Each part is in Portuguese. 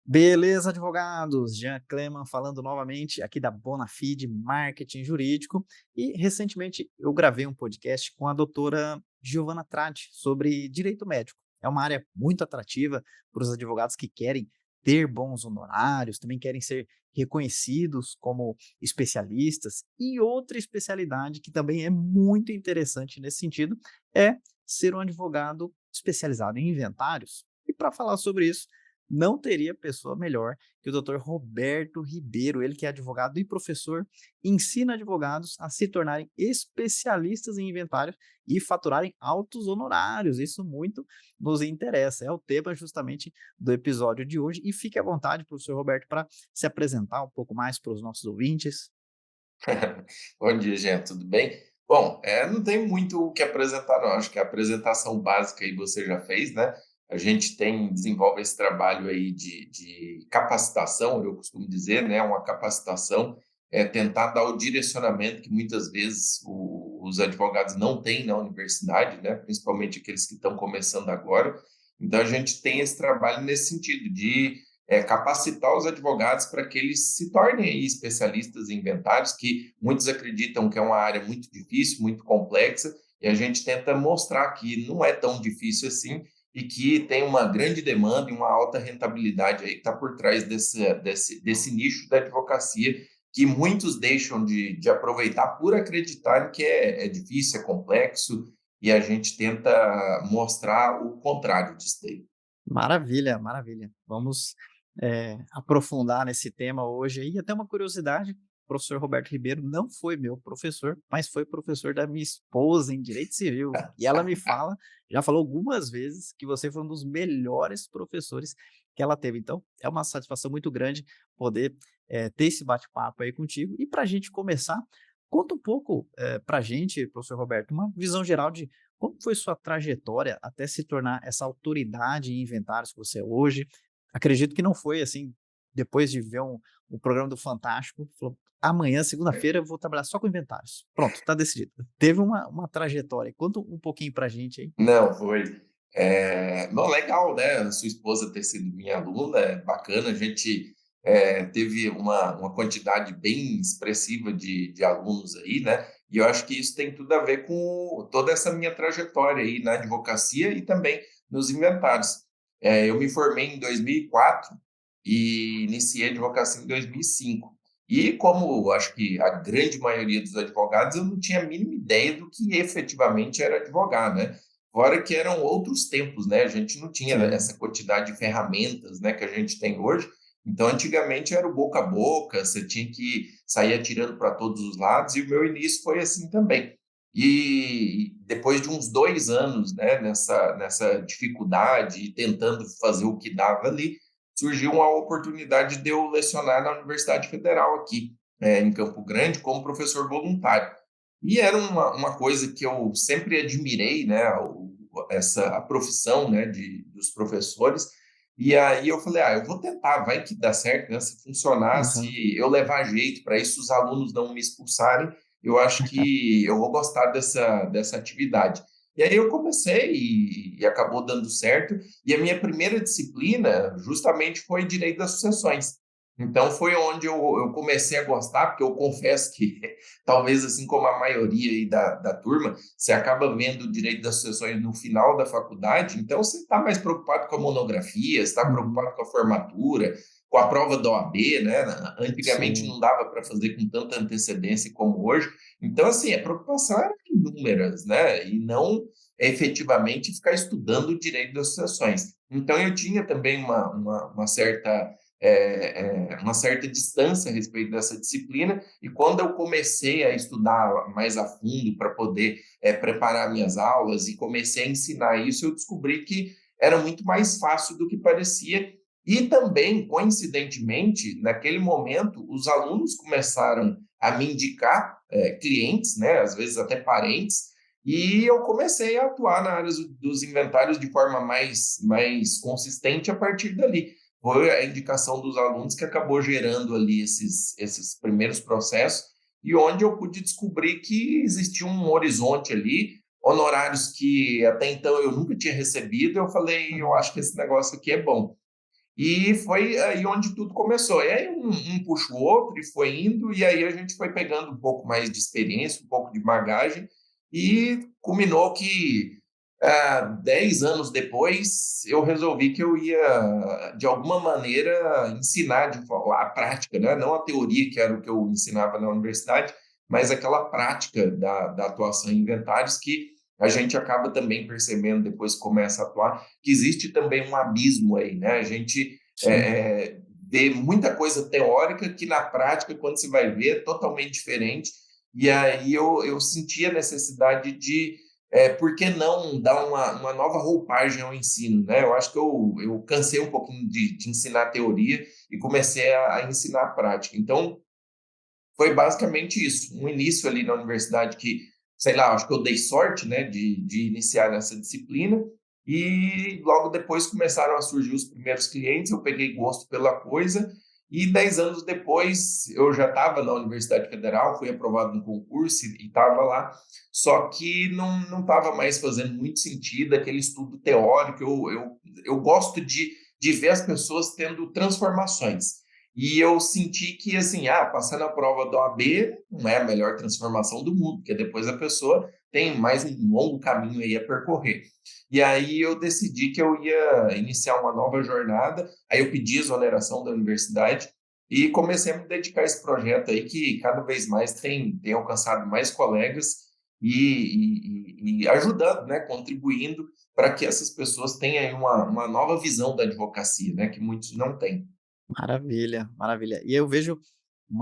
Beleza, advogados? Jean Cleman falando novamente aqui da Bonafide Marketing Jurídico. E recentemente eu gravei um podcast com a doutora Giovana Tradi sobre direito médico. É uma área muito atrativa para os advogados que querem ter bons honorários, também querem ser reconhecidos como especialistas. E outra especialidade que também é muito interessante nesse sentido é ser um advogado especializado em inventários. E para falar sobre isso, não teria pessoa melhor que o doutor Roberto Ribeiro, ele que é advogado e professor, ensina advogados a se tornarem especialistas em inventário e faturarem altos honorários. Isso muito nos interessa. É o tema justamente do episódio de hoje. E fique à vontade, professor Roberto, para se apresentar um pouco mais para os nossos ouvintes. Bom dia, gente, tudo bem? Bom, não tem muito o que apresentar, não. Acho que a apresentação básica aí você já fez, né? A gente desenvolve esse trabalho aí de capacitação, eu costumo dizer, né? Uma capacitação é tentar dar o direcionamento que muitas vezes os advogados não têm na universidade, né? Principalmente aqueles que estão começando agora. Então, a gente tem esse trabalho nesse sentido de capacitar os advogados para que eles se tornem aí especialistas em inventários, que muitos acreditam que é uma área muito difícil, muito complexa, e a gente tenta mostrar que não é tão difícil assim e que tem uma grande demanda e uma alta rentabilidade aí que está por trás desse nicho da advocacia que muitos deixam de aproveitar por acreditarem que é difícil, é complexo, e a gente tenta mostrar o contrário disso daí. Maravilha, maravilha. Vamos aprofundar nesse tema hoje. E até uma curiosidade: o professor Roberto Ribeiro não foi meu professor, mas foi professor da minha esposa em Direito Civil. E ela me fala, já falou algumas vezes, que você foi um dos melhores professores que ela teve. Então, é uma satisfação muito grande poder ter esse bate-papo aí contigo. E para a gente começar, conta um pouco para a gente, professor Roberto, uma visão geral de como foi sua trajetória até se tornar essa autoridade em inventários que você é hoje. Acredito que não foi assim, depois de ver um programa do Fantástico, falou: amanhã, segunda-feira, eu vou trabalhar só com inventários. Pronto, está decidido. Teve uma trajetória. Conta um pouquinho pra gente aí. Não, foi. Não, legal, né? A sua esposa ter sido minha aluna, é bacana. A gente teve uma quantidade bem expressiva de alunos aí, né? E eu acho que isso tem tudo a ver com toda essa minha trajetória aí na advocacia e também nos inventários. Eu me formei em 2004 e iniciei a advocacia em 2005. E como acho que a grande maioria dos advogados, eu não tinha a mínima ideia do que efetivamente era advogar, né? Fora que eram outros tempos, né? A gente não tinha Sim. essa quantidade de ferramentas, né, que a gente tem hoje. Então, antigamente era o boca a boca, você tinha que sair atirando para todos os lados, e o meu início foi assim também. E depois de uns 2 anos, né, nessa dificuldade, e tentando fazer o que dava ali, surgiu uma oportunidade de eu lecionar na Universidade Federal aqui, em Campo Grande, como professor voluntário. E era uma coisa que eu sempre admirei, né, a profissão, né, dos professores. E aí eu falei, eu vou tentar, vai que dá certo, né? Se funcionar, Aham. se eu levar jeito para isso, os alunos não me expulsarem, eu acho que eu vou gostar dessa atividade. E aí eu comecei e acabou dando certo. E a minha primeira disciplina justamente foi Direito das Sucessões. Então foi onde eu comecei a gostar, porque eu confesso que talvez assim como a maioria aí da turma, você acaba vendo o direito das sucessões no final da faculdade, então você está mais preocupado com a monografia, está Uhum. preocupado com a formatura, com a prova da OAB, né? Antigamente Sim. não dava para fazer com tanta antecedência como hoje. Então, assim, a preocupação era inúmeras, né? E não efetivamente ficar estudando o direito das sucessões. Então, eu tinha também uma certa distância a respeito dessa disciplina, e quando eu comecei a estudar mais a fundo para poder preparar minhas aulas e comecei a ensinar isso, eu descobri que era muito mais fácil do que parecia. E também, coincidentemente, naquele momento, os alunos começaram a me indicar clientes, né, às vezes até parentes, e eu comecei a atuar na área dos inventários de forma mais consistente a partir dali. Foi a indicação dos alunos que acabou gerando ali esses primeiros processos, e onde eu pude descobrir que existia um horizonte ali, honorários que até então eu nunca tinha recebido. Eu falei, eu Uhum. acho que esse negócio aqui é bom. E foi aí onde tudo começou. E aí um puxa o outro e foi indo, e aí a gente foi pegando um pouco mais de experiência, um pouco de bagagem, e culminou que 10 anos depois eu resolvi que eu ia, de alguma maneira, ensinar a prática, né? Não a teoria, que era o que eu ensinava na universidade, mas aquela prática da atuação em inventários que a gente acaba também percebendo depois que começa a atuar que existe também um abismo aí, né? A gente Sim. vê muita coisa teórica que na prática, quando você vai ver, é totalmente diferente. E aí eu senti a necessidade de, por que não dar uma nova roupagem ao ensino, né? Eu acho que eu cansei um pouquinho de ensinar teoria e comecei a ensinar a prática. Então, foi basicamente isso, um início ali na universidade que, sei lá, acho que eu dei sorte, né, de iniciar nessa disciplina, e logo depois começaram a surgir os primeiros clientes, eu peguei gosto pela coisa, e 10 anos depois eu já estava na Universidade Federal, fui aprovado no concurso e estava lá, só que não estava mais fazendo muito sentido aquele estudo teórico, eu gosto de ver as pessoas tendo transformações. E eu senti que, assim, passar na prova do OAB não é a melhor transformação do mundo, porque depois a pessoa tem mais um longo caminho aí a percorrer. E aí eu decidi que eu ia iniciar uma nova jornada, aí eu pedi exoneração da universidade e comecei a me dedicar a esse projeto aí que cada vez mais tem alcançado mais colegas e ajudando, né, contribuindo para que essas pessoas tenham aí uma nova visão da advocacia, né, que muitos não têm. Maravilha, maravilha. E eu vejo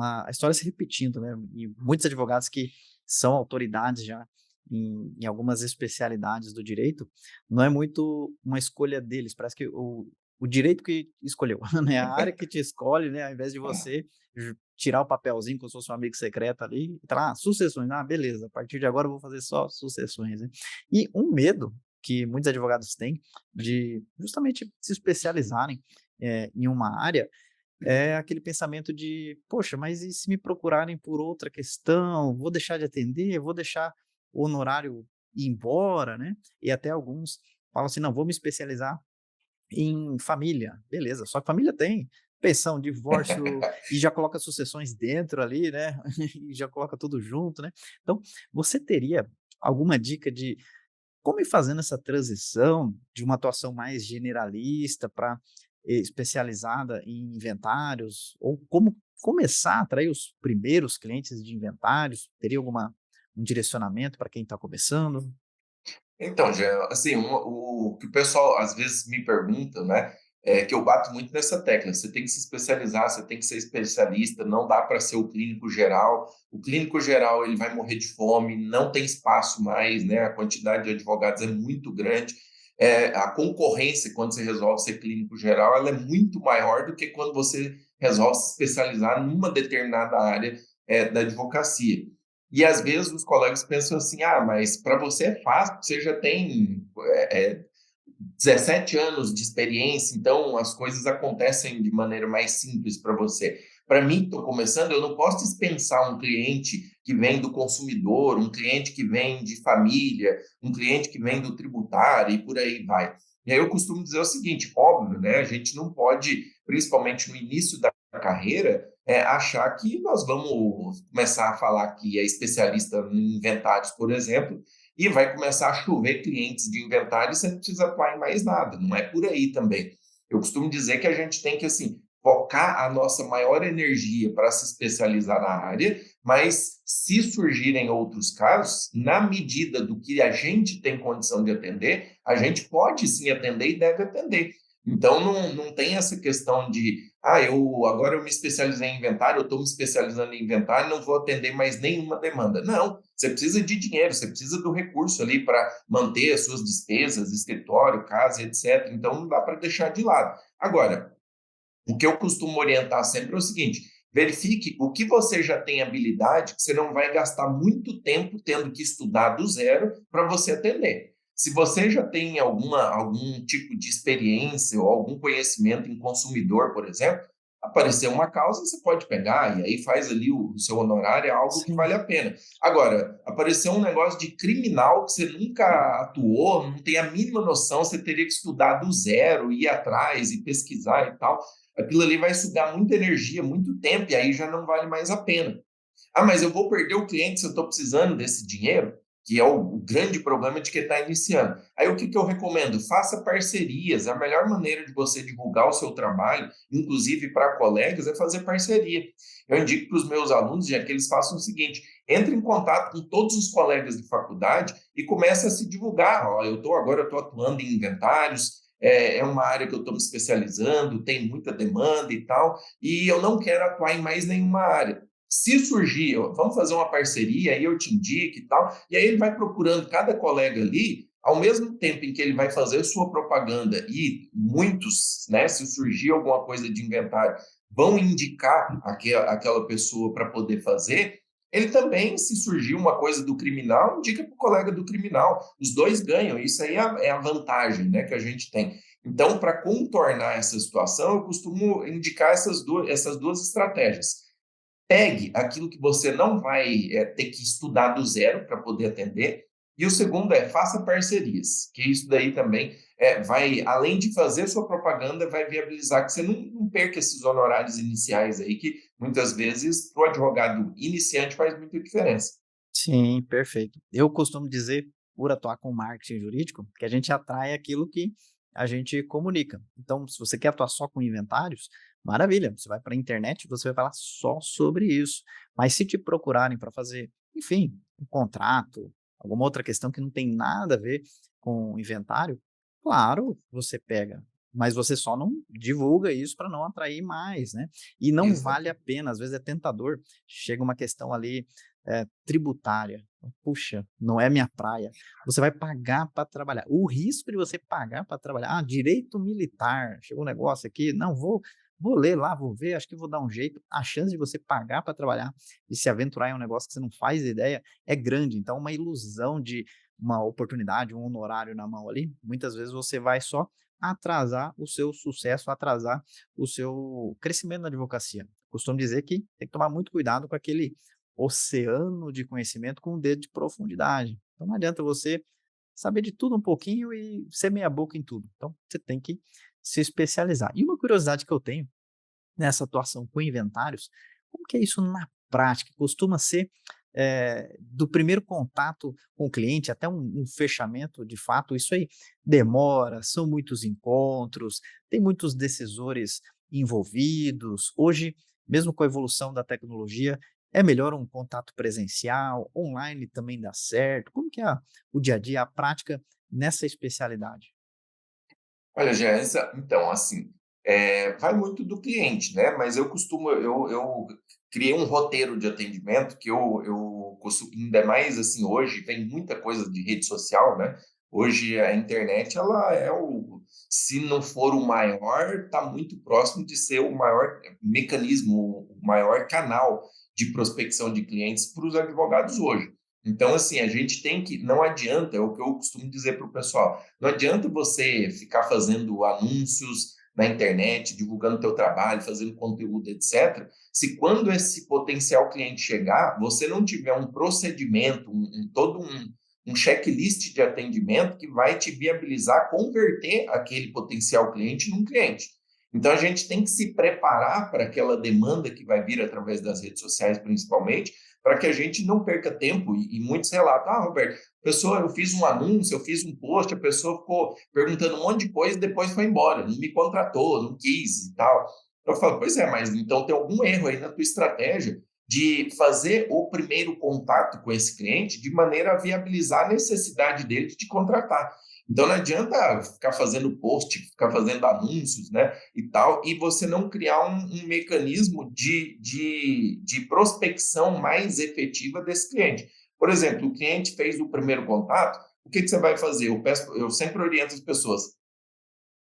a história se repetindo, né, e muitos advogados que são autoridades já em algumas especialidades do direito, não é muito uma escolha deles, parece que o direito que escolheu, né, a área que te escolhe, né, ao invés de você tirar o papelzinho como se fosse um amigo secreto ali, e falar: sucessões, beleza, a partir de agora eu vou fazer só sucessões, né. E um medo que muitos advogados têm de justamente se especializarem, em uma área, é aquele pensamento de: "Poxa, mas e se me procurarem por outra questão? Vou deixar de atender? Vou deixar o honorário ir embora?", né. E até alguns falam assim: "Não, vou me especializar em família". Beleza, só que família tem pensão, divórcio e já coloca sucessões dentro ali, né, e já coloca tudo junto, né. Então, você teria alguma dica de como ir fazendo essa transição de uma atuação mais generalista para especializada em inventários, ou como começar a atrair os primeiros clientes de inventários? Teria um direcionamento para quem está começando? Então, já, assim, o que o pessoal às vezes me pergunta, né, é que eu bato muito nessa tecla. Você tem que se especializar, você tem que ser especialista, não dá para ser o clínico geral. O clínico geral ele vai morrer de fome, não tem espaço mais, né? A quantidade de advogados é muito grande. A concorrência quando você resolve ser clínico geral, ela é muito maior do que quando você resolve se especializar numa determinada área da advocacia. E às vezes os colegas pensam assim: mas para você é fácil, você já tem 17 anos de experiência, então as coisas acontecem de maneira mais simples para você. Para mim, que estou começando, eu não posso dispensar um cliente que vem do consumidor, um cliente que vem de família, um cliente que vem do tributário e por aí vai. E aí eu costumo dizer o seguinte: óbvio, né? A gente não pode, principalmente no início da carreira, achar que nós vamos começar a falar que é especialista em inventários, por exemplo, e vai começar a chover clientes de inventário e você não precisa atuar em mais nada. Não é por aí também. Eu costumo dizer que a gente tem que, assim, focar a nossa maior energia para se especializar na área, mas se surgirem outros casos, na medida do que a gente tem condição de atender, a gente pode sim atender e deve atender. Então, não tem essa questão de, agora eu me especializei em inventário, eu estou me especializando em inventário, não vou atender mais nenhuma demanda. Não, você precisa de dinheiro, você precisa do recurso ali para manter as suas despesas, escritório, casa, etc. Então, não dá para deixar de lado. Agora, o que eu costumo orientar sempre é o seguinte: verifique o que você já tem habilidade, que você não vai gastar muito tempo tendo que estudar do zero para você atender. Se você já tem algum tipo de experiência ou algum conhecimento em consumidor, por exemplo, Aparecer uma causa, você pode pegar, e aí faz ali o seu honorário, é algo que Sim. vale a pena. Agora, apareceu um negócio de criminal que você nunca atuou, não tem a mínima noção, você teria que estudar do zero, ir atrás e pesquisar e tal. Aquilo ali vai sugar muita energia, muito tempo, e aí já não vale mais a pena. Ah, mas eu vou perder o cliente se eu estou precisando desse dinheiro, que é o grande problema de quem está iniciando. Aí o que, que eu recomendo? Faça parcerias. A melhor maneira de você divulgar o seu trabalho, inclusive para colegas, é fazer parceria. Eu indico para os meus alunos já que eles façam o seguinte: entre em contato com todos os colegas de faculdade e comece a se divulgar. Ó, agora estou atuando em inventários, é uma área que eu estou me especializando, tem muita demanda e tal, e eu não quero atuar em mais nenhuma área. Se surgir, vamos fazer uma parceria, aí eu te indico e tal, e aí ele vai procurando cada colega ali, ao mesmo tempo em que ele vai fazer sua propaganda e muitos, né, se surgir alguma coisa de inventário, vão indicar aquela pessoa para poder fazer, ele também, se surgir uma coisa do criminal, indica para o colega do criminal. Os dois ganham, isso aí é a vantagem, né, que a gente tem. Então, para contornar essa situação, eu costumo indicar essas duas estratégias. Pegue aquilo que você não vai ter que estudar do zero para poder atender. E o segundo é faça parcerias, que isso daí também vai, além de fazer sua propaganda, vai viabilizar que você não perca esses honorários iniciais aí, que muitas vezes para o advogado iniciante faz muita diferença. Sim, perfeito. Eu costumo dizer, por atuar com marketing jurídico, que a gente atrai aquilo que a gente comunica. Então, se você quer atuar só com inventários, maravilha, você vai para a internet, você vai falar só sobre isso. Mas se te procurarem para fazer, enfim, um contrato, alguma outra questão que não tem nada a ver com inventário, claro, você pega. Mas você só não divulga isso para não atrair mais, né? E não vale a Exato. pena, às vezes é tentador. Chega uma questão ali tributária. Puxa, não é minha praia. Você vai pagar para trabalhar. O risco de você pagar para trabalhar, direito militar, chegou um negócio aqui, não vou ler lá, vou ver, acho que vou dar um jeito. A chance de você pagar para trabalhar e se aventurar em um negócio que você não faz ideia é grande. Então, uma ilusão de uma oportunidade, um honorário na mão ali, muitas vezes você vai só atrasar o seu sucesso, atrasar o seu crescimento na advocacia. Costumo dizer que tem que tomar muito cuidado com aquele oceano de conhecimento com um dedo de profundidade. Então não adianta você saber de tudo um pouquinho e ser meia boca em tudo. Então você tem que se especializar. E uma curiosidade que eu tenho nessa atuação com inventários, como que é isso na prática? Costuma ser do primeiro contato com o cliente até um fechamento de fato, isso aí demora, são muitos encontros, tem muitos decisores envolvidos. Hoje, mesmo com a evolução da tecnologia, é melhor um contato presencial, online também dá certo. Como que é o dia a dia, a prática nessa especialidade? Olha, Jéssica, então, assim, vai muito do cliente, né? Mas eu criei um roteiro de atendimento que eu costumo, ainda mais assim, hoje vem muita coisa de rede social, né? Hoje a internet, ela se não for o maior, está muito próximo de ser o maior mecanismo, o maior canal de prospecção de clientes para os advogados hoje. Então, assim, a gente tem que, não adianta, é o que eu costumo dizer para o pessoal, não adianta você ficar fazendo anúncios na internet, divulgando teu trabalho, fazendo conteúdo, etc. Se quando esse potencial cliente chegar, você não tiver um procedimento, um checklist de atendimento que vai te viabilizar converter aquele potencial cliente num cliente. Então, a gente tem que se preparar para aquela demanda que vai vir através das redes sociais, principalmente, para que a gente não perca tempo. E muitos relatam, Roberto, pessoa, eu fiz um anúncio, eu fiz um post, a pessoa ficou perguntando um monte de coisa e depois foi embora, não me contratou, não quis e tal. Eu falo, pois é, mas então tem algum erro aí na tua estratégia de fazer o primeiro contato com esse cliente de maneira a viabilizar a necessidade dele de te contratar. Então não adianta ficar fazendo post, ficar fazendo anúncios, né, e tal, e você não criar um mecanismo de prospecção mais efetiva desse cliente. Por exemplo, o cliente fez o primeiro contato, o que você vai fazer? Eu sempre oriento as pessoas.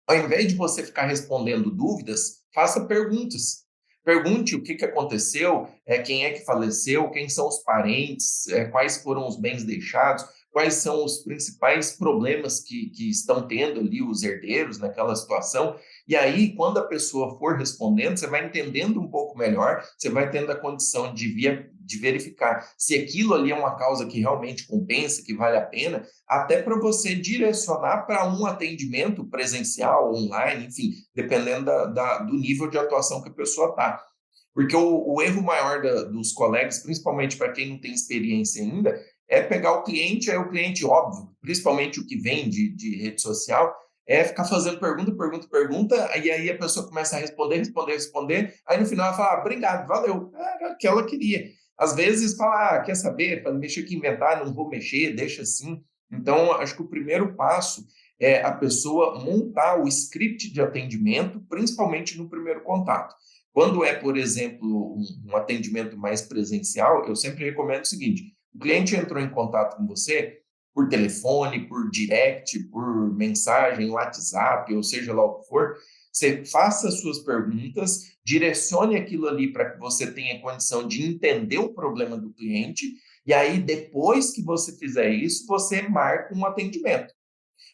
Ao invés de você ficar respondendo dúvidas, faça perguntas. Pergunte o que aconteceu, quem é que faleceu, quem são os parentes, quais foram os bens deixados. quais são os principais problemas que estão tendo ali os herdeiros naquela situação. E aí, quando a pessoa for respondendo, você vai entendendo um pouco melhor, você vai tendo a condição de verificar se aquilo ali é uma causa que realmente compensa, que vale a pena, até para você direcionar para um atendimento presencial, online, enfim, dependendo do nível de atuação que a pessoa está. Porque o erro maior dos colegas, principalmente para quem não tem experiência ainda, é pegar o cliente, aí o cliente, óbvio, principalmente o que vem de rede social, é ficar fazendo pergunta, pergunta, pergunta, e aí a pessoa começa a responder, responder, responder, aí no final ela fala, ah, obrigado, valeu, era o que ela queria. Às vezes fala, ah, quer saber, para não mexer que inventar, não vou mexer, deixa assim. Então, acho que o primeiro passo é a pessoa montar o script de atendimento, principalmente no primeiro contato. Quando é, por exemplo, um atendimento mais presencial, eu sempre recomendo o seguinte: o cliente entrou em contato com você por telefone, por direct, por mensagem, WhatsApp, ou seja lá o que for, você faça as suas perguntas, direcione aquilo ali para que você tenha condição de entender o problema do cliente, e aí, depois que você fizer isso, você marca um atendimento.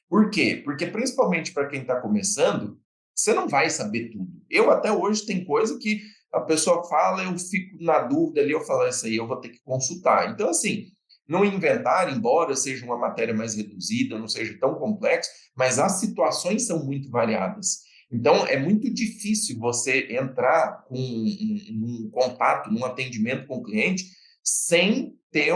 Por quê? Porque, principalmente para quem está começando, você não vai saber tudo. Eu, até hoje, tem coisa que a pessoa fala, eu fico na dúvida ali, eu falo, isso aí eu vou ter que consultar. Então, assim, no inventário, embora seja uma matéria mais reduzida, não seja tão complexo, mas as situações são muito variadas. Então, é muito difícil você entrar com um contato, num atendimento com o cliente, sem ter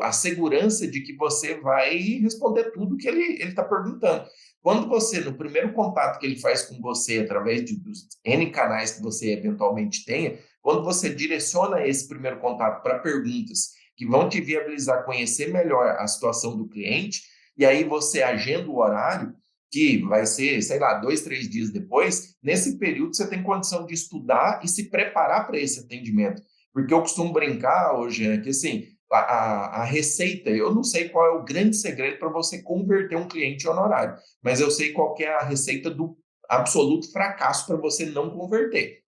a segurança de que você vai responder tudo que ele está perguntando. Quando você, no primeiro contato que ele faz com você, através dos N canais que você eventualmente tenha, quando você direciona esse primeiro contato para perguntas que vão te viabilizar conhecer melhor a situação do cliente, e aí você agenda o horário, que vai ser, sei lá, 2, 3 dias depois, nesse período você tem condição de estudar e se preparar para esse atendimento. Porque eu costumo brincar hoje, que assim, a receita, eu não sei qual é o grande segredo para você converter um cliente honorário, mas eu sei qual que é a receita do absoluto fracasso para você não converter.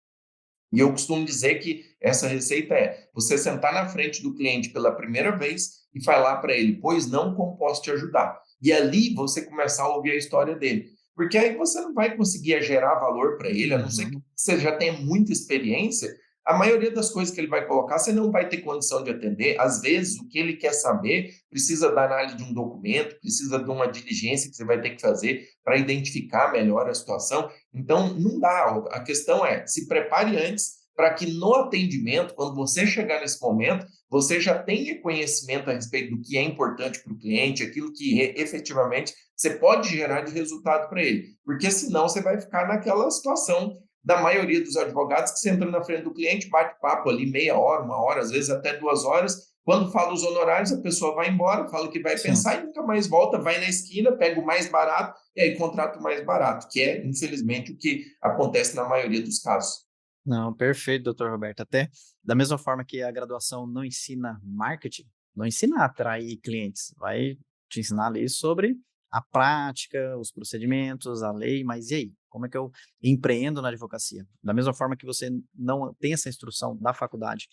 E eu costumo dizer que essa receita é você sentar na frente do cliente pela primeira vez e falar para ele, pois não, como posso te ajudar? E ali você começar a ouvir a história dele. Porque aí você não vai conseguir gerar valor para ele, a não ser que Uhum. você já tenha muita experiência. A maioria das coisas que ele vai colocar, você não vai ter condição de atender. Às vezes, o que ele quer saber precisa da análise de um documento, precisa de uma diligência que você vai ter que fazer para identificar melhor a situação. Então, não dá. A questão é, se prepare antes para que no atendimento, quando você chegar nesse momento, você já tenha conhecimento a respeito do que é importante para o cliente, aquilo que efetivamente você pode gerar de resultado para ele. Porque senão você vai ficar naquela situação da maioria dos advogados que você entra na frente do cliente, bate papo ali meia hora, 1 hora, às vezes até 2 horas. Quando fala os honorários, a pessoa vai embora, fala que vai Sim. pensar e nunca mais volta, vai na esquina, pega o mais barato e aí contrata o mais barato, que é, infelizmente, o que acontece na maioria dos casos. Não, perfeito, doutor Roberto. Até da mesma forma que a graduação não ensina marketing, não ensina a atrair clientes, vai te ensinar ali sobre a prática, os procedimentos, a lei, mas e aí? Como é que eu empreendo na advocacia? Da mesma forma que você não tem essa instrução da faculdade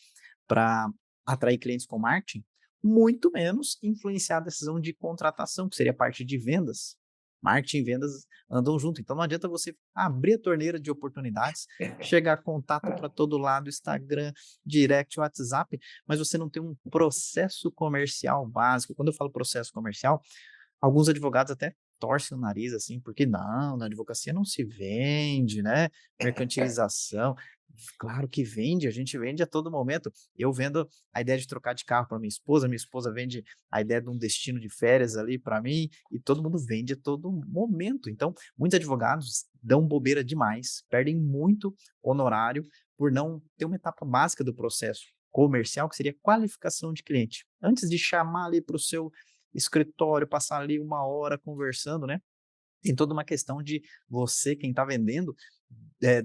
para atrair clientes com marketing, muito menos influenciar a decisão de contratação, que seria a parte de vendas. Marketing e vendas andam junto. Então não adianta você abrir a torneira de oportunidades, chegar contato para todo lado, Instagram, direct, WhatsApp, mas você não tem um processo comercial básico. Quando eu falo processo comercial, alguns advogados até torcem o nariz assim, porque não, na advocacia não se vende, né? Mercantilização. Claro que vende, a gente vende a todo momento. Eu vendo a ideia de trocar de carro para minha esposa vende a ideia de um destino de férias ali para mim, e todo mundo vende a todo momento. Então, muitos advogados dão bobeira demais, perdem muito honorário por não ter uma etapa básica do processo comercial, que seria qualificação de cliente. Antes de chamar ali para o seu escritório, passar ali 1 hora conversando, né? Tem toda uma questão de você, quem está vendendo,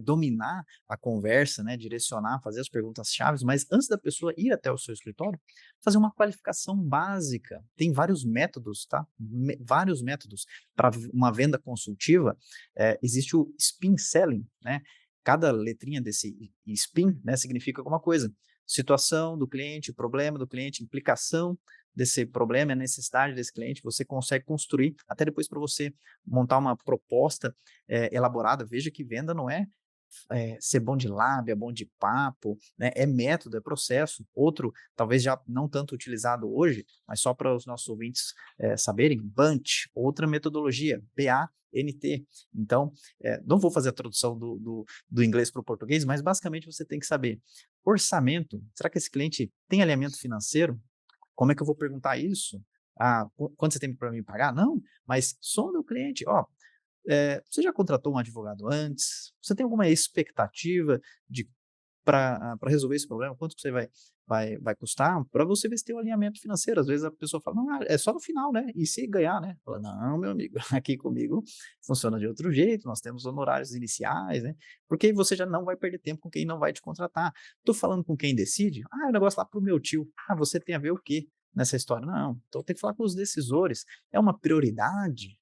dominar a conversa, né, direcionar, fazer as perguntas chaves, mas antes da pessoa ir até o seu escritório, fazer uma qualificação básica. Tem vários métodos, tá? Vários métodos para uma venda consultiva. Existe o spin selling, né? Cada letrinha desse spin, né, significa alguma coisa. Situação do cliente, problema do cliente, implicação desse problema, a necessidade desse cliente, você consegue construir, até depois para você montar uma proposta elaborada. Veja que venda não é ser bom de lábia, bom de papo, né? É método, é processo. Outro, talvez já não tanto utilizado hoje, mas só para os nossos ouvintes saberem, BANT, outra metodologia, BANT. Então, não vou fazer a tradução do inglês para o português, mas basicamente você tem que saber orçamento. Será que esse cliente tem alinhamento financeiro? Como é que eu vou perguntar isso? Ah, quanto você tem para me pagar? Não, mas sonda o cliente. Ó, você já contratou um advogado antes? Você tem alguma expectativa de para resolver esse problema? Quanto que você vai custar? Para você ver se tem um alinhamento financeiro. Às vezes a pessoa fala, não, é só no final, né? E se ganhar, né? Fala, não, meu amigo, aqui comigo funciona de outro jeito, nós temos honorários iniciais, né? Porque aí você já não vai perder tempo com quem não vai te contratar. Estou falando com quem decide? Ah, o negócio lá para o meu tio. Ah, você tem a ver o quê nessa história? Não, então tem que falar com os decisores. É uma prioridade?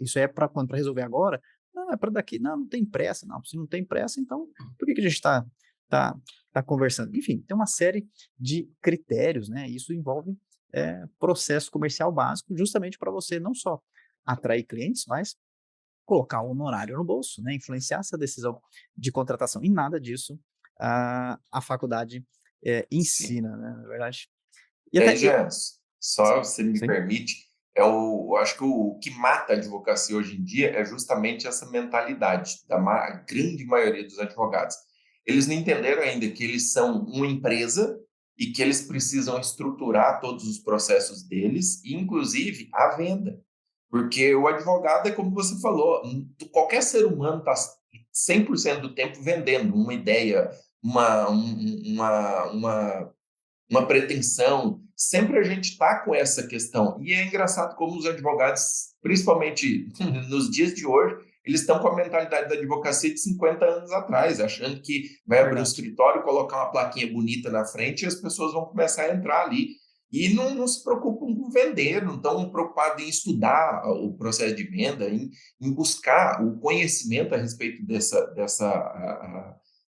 Isso é para quando? Para resolver agora? Não, é para daqui. Não, não tem pressa. Não, se não tem pressa, então por que a gente tá, tá conversando? Enfim, tem uma série de critérios, né? Isso envolve processo comercial básico, justamente para você não só atrair clientes, mas colocar o honorário no bolso, né? Influenciar essa decisão de contratação. E nada disso a faculdade Sim. ensina, né? Na verdade. E E aí, até. Jans, só se me Sim, permite, eu acho que o que mata a advocacia hoje em dia é justamente essa mentalidade da grande maioria dos advogados. Eles não entenderam ainda que eles são uma empresa e que eles precisam estruturar todos os processos deles, inclusive a venda. Porque o advogado é como você falou, qualquer ser humano está 100% do tempo vendendo uma ideia, uma, uma pretensão. Sempre a gente está com essa questão. E é engraçado como os advogados, principalmente nos dias de hoje, eles estão com a mentalidade da advocacia de 50 anos atrás, achando que vai abrir um verdade. escritório, colocar uma plaquinha bonita na frente e as pessoas vão começar a entrar ali. E não se preocupam com vender, não estão preocupados em estudar o processo de venda, em buscar o conhecimento a respeito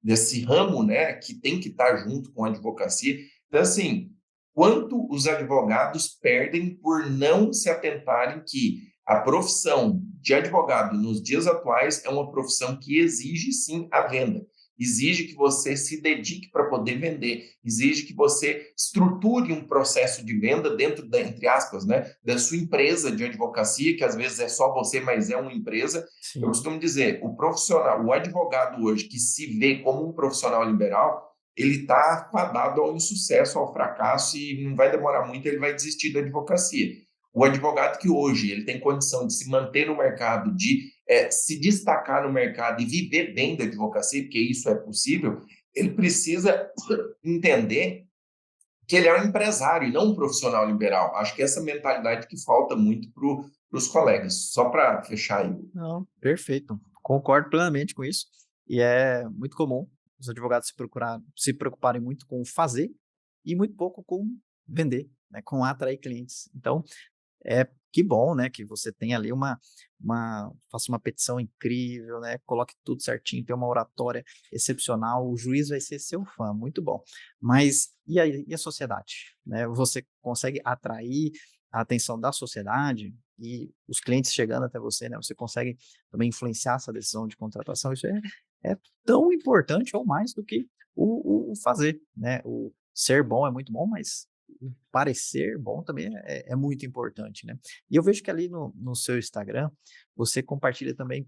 desse ramo, né, que tem que estar junto com a advocacia. Então, assim, quanto os advogados perdem por não se atentarem que a profissão de advogado nos dias atuais é uma profissão que exige, sim, a venda. Exige que você se dedique para poder vender, exige que você estruture um processo de venda dentro da, entre aspas, né, da sua empresa de advocacia, que às vezes é só você, mas é uma empresa. Eu Sim, costumo dizer, o profissional, o advogado hoje que se vê como um profissional liberal, ele está fadado ao insucesso, ao fracasso, e não vai demorar muito, ele vai desistir da advocacia. O advogado que hoje ele tem condição de se manter no mercado, de se destacar no mercado e viver bem da advocacia, porque isso é possível, ele precisa entender que ele é um empresário e não um profissional liberal. Acho que essa mentalidade que falta muito para os colegas. Só para fechar aí. não, perfeito. Concordo plenamente com isso. E é muito comum os advogados se preocuparem muito com o fazer e muito pouco com vender, né, com atrair clientes. Então, que bom, né, que você tem ali faça uma petição incrível, né, coloque tudo certinho, tem uma oratória excepcional, o juiz vai ser seu fã, muito bom. Mas e a sociedade, né? Você consegue atrair a atenção da sociedade e os clientes chegando até você, né? Você consegue também influenciar essa decisão de contratação. Isso é tão importante ou mais do que o fazer, né? O ser bom é muito bom, mas parecer bom também é muito importante, né? E eu vejo que ali no seu Instagram, você compartilha também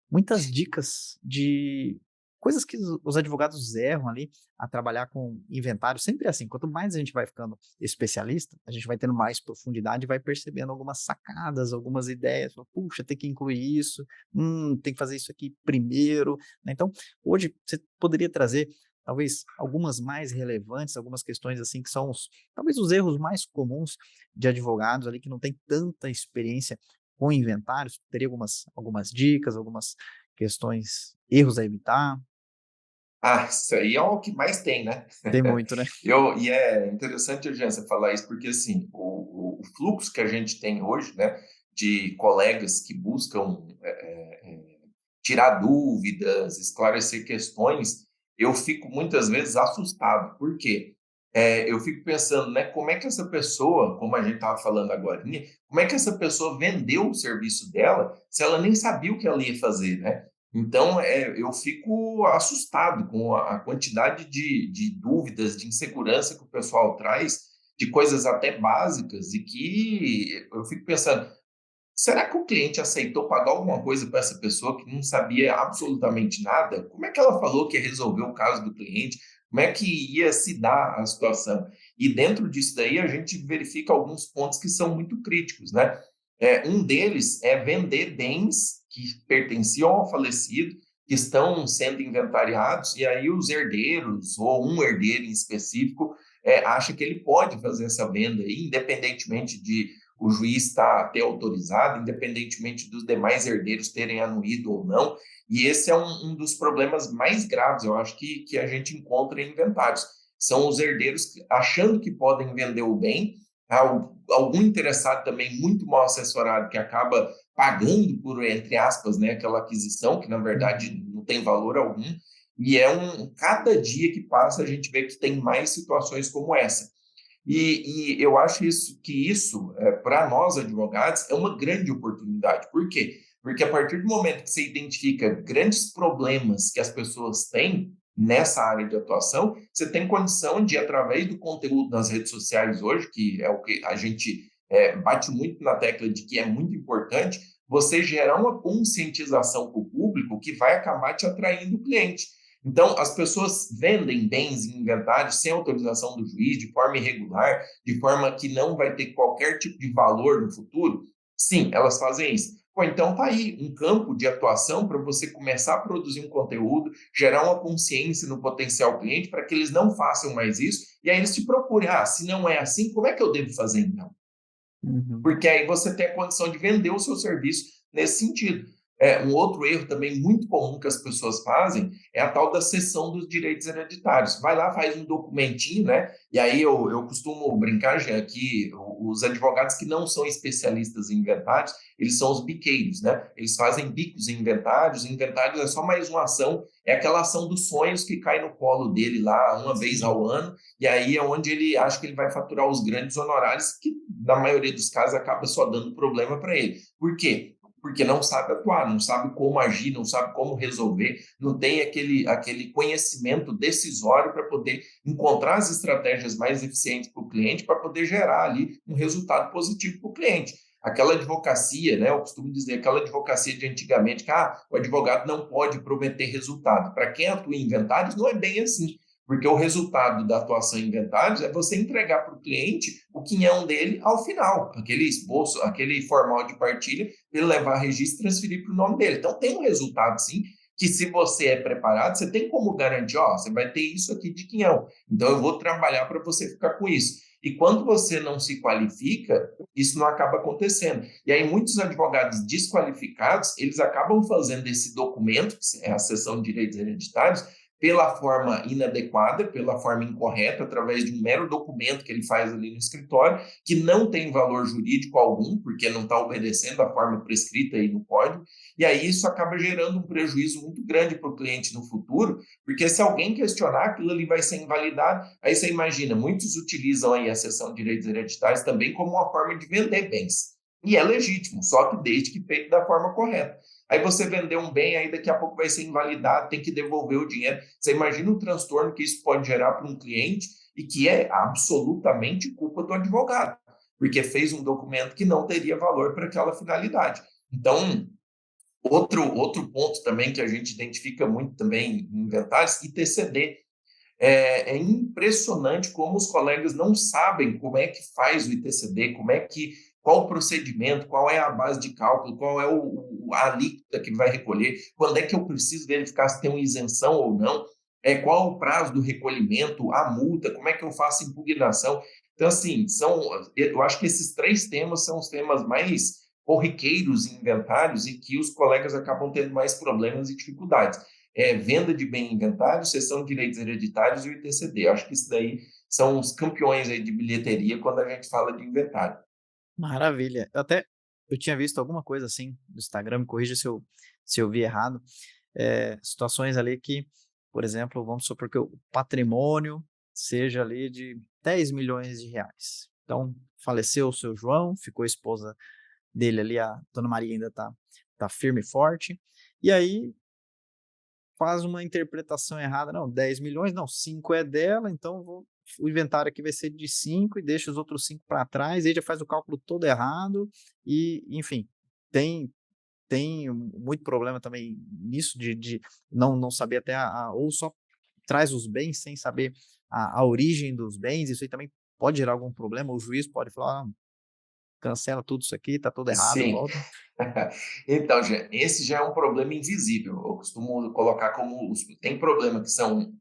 muitas dicas de coisas que os advogados erram ali a trabalhar com inventário. Sempre é assim, quanto mais a gente vai ficando especialista, a gente vai tendo mais profundidade e vai percebendo algumas sacadas, algumas ideias. Fala, puxa, tem que incluir isso, tem que fazer isso aqui primeiro, né? Então, hoje você poderia trazer talvez algumas mais relevantes, algumas questões assim que são talvez os erros mais comuns de advogados ali que não tem tanta experiência com inventários, teria algumas dicas, algumas questões, erros a evitar? Ah, isso aí é o que mais tem, né? Tem muito, né? E é interessante, Jean, você falar isso, porque assim, o fluxo que a gente tem hoje, né, de colegas que buscam tirar dúvidas, esclarecer questões, eu fico muitas vezes assustado. Por quê? eu fico pensando, né, como é que essa pessoa, como a gente estava falando agorinha, como é que essa pessoa vendeu o serviço dela se ela nem sabia o que ela ia fazer, né? Então, eu fico assustado com a quantidade de dúvidas, de insegurança que o pessoal traz, de coisas até básicas, e que eu fico pensando, será que o cliente aceitou pagar alguma coisa para essa pessoa que não sabia absolutamente nada? Como é que ela falou que ia resolver o caso do cliente? Como é que ia se dar a situação? E dentro disso daí, a gente verifica alguns pontos que são muito críticos, né? Um deles é vender bens que pertenciam ao falecido, que estão sendo inventariados, e aí os herdeiros, ou um herdeiro em específico, acha que ele pode fazer essa venda, aí, independentemente de o juiz ter autorizado, independentemente dos demais herdeiros terem anuído ou não. E esse é um dos problemas mais graves, eu acho, que a gente encontra em inventários. São os herdeiros achando que podem vender o bem, algum interessado também muito mal assessorado que acaba pagando por, entre aspas, né, aquela aquisição, que na verdade Uhum. não tem valor algum. E cada dia que passa a gente vê que tem mais situações como essa. E eu acho que isso para nós advogados, é uma grande oportunidade. Por quê? Porque a partir do momento que você identifica grandes problemas que as pessoas têm nessa área de atuação, você tem condição de, através do conteúdo nas redes sociais hoje, que é o que a gente bate muito na tecla de que é muito importante, você gerar uma conscientização para o público que vai acabar te atraindo o cliente. Então, as pessoas vendem bens e inventários sem autorização do juiz, de forma irregular, de forma que não vai ter qualquer tipo de valor no futuro? Sim, elas fazem isso. Pô, então tá aí um campo de atuação para você começar a produzir um conteúdo, gerar uma consciência no potencial cliente para que eles não façam mais isso, e aí eles te procurem. Ah, se não é assim, como é que eu devo fazer então? Uhum. Porque aí você tem a condição de vender o seu serviço nesse sentido. Um outro erro também muito comum que as pessoas fazem é a tal da cessão dos direitos hereditários. Vai lá, faz um documentinho, né? E aí eu costumo brincar, Jean, que os advogados que não são especialistas em inventários, eles são os biqueiros, né? Eles fazem bicos em inventários. Inventários é só mais uma ação, é aquela ação dos sonhos que cai no colo dele lá uma vez Sim. ao ano, e aí é onde ele acha que ele vai faturar os grandes honorários, que na maioria dos casos acaba só dando problema para ele. Por quê? Porque não sabe atuar, não sabe como agir, não sabe como resolver, não tem aquele conhecimento decisório para poder encontrar as estratégias mais eficientes para o cliente, para poder gerar ali um resultado positivo para o cliente. Aquela advocacia, né? Eu costumo dizer, aquela advocacia de antigamente, que o advogado não pode prometer resultado. Para quem atua em inventários, não é bem assim. Porque o resultado da atuação em inventários é você entregar para o cliente o quinhão dele ao final, aquele esboço, aquele formal de partilha, ele levar registro e transferir para o nome dele. Então tem um resultado, sim, que se você é preparado, você tem como garantir, você vai ter isso aqui de quinhão. Então eu vou trabalhar para você ficar com isso. E quando você não se qualifica, isso não acaba acontecendo. E aí muitos advogados desqualificados, eles acabam fazendo esse documento, que é a cessão de direitos hereditários, pela forma inadequada, pela forma incorreta, através de um mero documento que ele faz ali no escritório, que não tem valor jurídico algum, porque não está obedecendo a forma prescrita aí no código, e aí isso acaba gerando um prejuízo muito grande para o cliente no futuro, porque se alguém questionar, aquilo ali vai ser invalidado, aí você imagina, muitos utilizam aí a cessão de direitos hereditários também como uma forma de vender bens, e é legítimo, só que desde que feito da forma correta. Aí você vendeu um bem, aí daqui a pouco vai ser invalidado, tem que devolver o dinheiro. Você imagina o transtorno que isso pode gerar para um cliente e que é absolutamente culpa do advogado, porque fez um documento que não teria valor para aquela finalidade. Então, outro ponto também que a gente identifica muito também em inventários, ITCD. É impressionante como os colegas não sabem como é que faz o ITCD, qual o procedimento, qual é a base de cálculo, qual é a alíquota que vai recolher, quando é que eu preciso verificar se tem uma isenção ou não, qual o prazo do recolhimento, a multa, como é que eu faço impugnação. Então, assim, eu acho que esses três temas são os temas mais corriqueiros em inventários e que os colegas acabam tendo mais problemas e dificuldades. Venda de bem inventário, cessão de direitos hereditários e o ITCD. Eu acho que isso daí são os campeões aí de bilheteria quando a gente fala de inventário. Maravilha. Eu tinha visto alguma coisa assim no Instagram, me corrija se eu vi errado, situações ali que, por exemplo, vamos supor que o patrimônio seja ali de R$ 10 milhões. Então, faleceu o seu João, ficou a esposa dele ali, a dona Maria ainda tá firme e forte, e aí faz uma interpretação errada, não, 10 milhões, não, 5 é dela, então o inventário aqui vai ser de 5 e deixa os outros 5 para trás, aí já faz o cálculo todo errado e, enfim, tem muito problema também nisso de não saber até ou só traz os bens sem saber a origem dos bens, isso aí também pode gerar algum problema, o juiz pode falar: "Ah, cancela tudo isso aqui, tá tudo errado, Sim. volta". Então, esse já é um problema invisível. Eu costumo colocar como tem problemas que são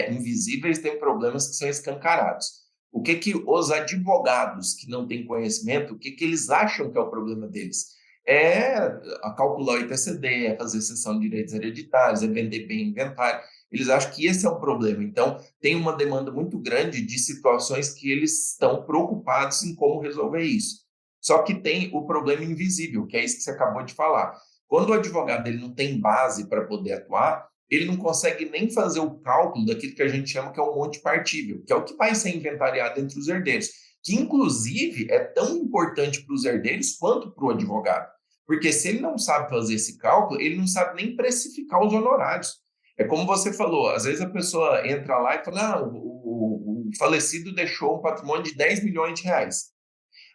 invisíveis, tem problemas que são escancarados. O que que os advogados que não têm conhecimento, o que que eles acham que é o problema deles? É calcular o ITCD, é fazer cessão de direitos hereditários, é vender bem inventário. Eles acham que esse é um problema. Então, tem uma demanda muito grande de situações que eles estão preocupados em como resolver isso. Só que tem o problema invisível, que é isso que você acabou de falar. Quando o advogado ele não tem base para poder atuar, ele não consegue nem fazer o cálculo daquilo que a gente chama que é o monte partível, que é o que vai ser inventariado entre os herdeiros, que inclusive é tão importante para os herdeiros quanto para o advogado. Porque se ele não sabe fazer esse cálculo, ele não sabe nem precificar os honorários. É como você falou, às vezes a pessoa entra lá e fala: ah, o falecido deixou um patrimônio de R$ 10 milhões.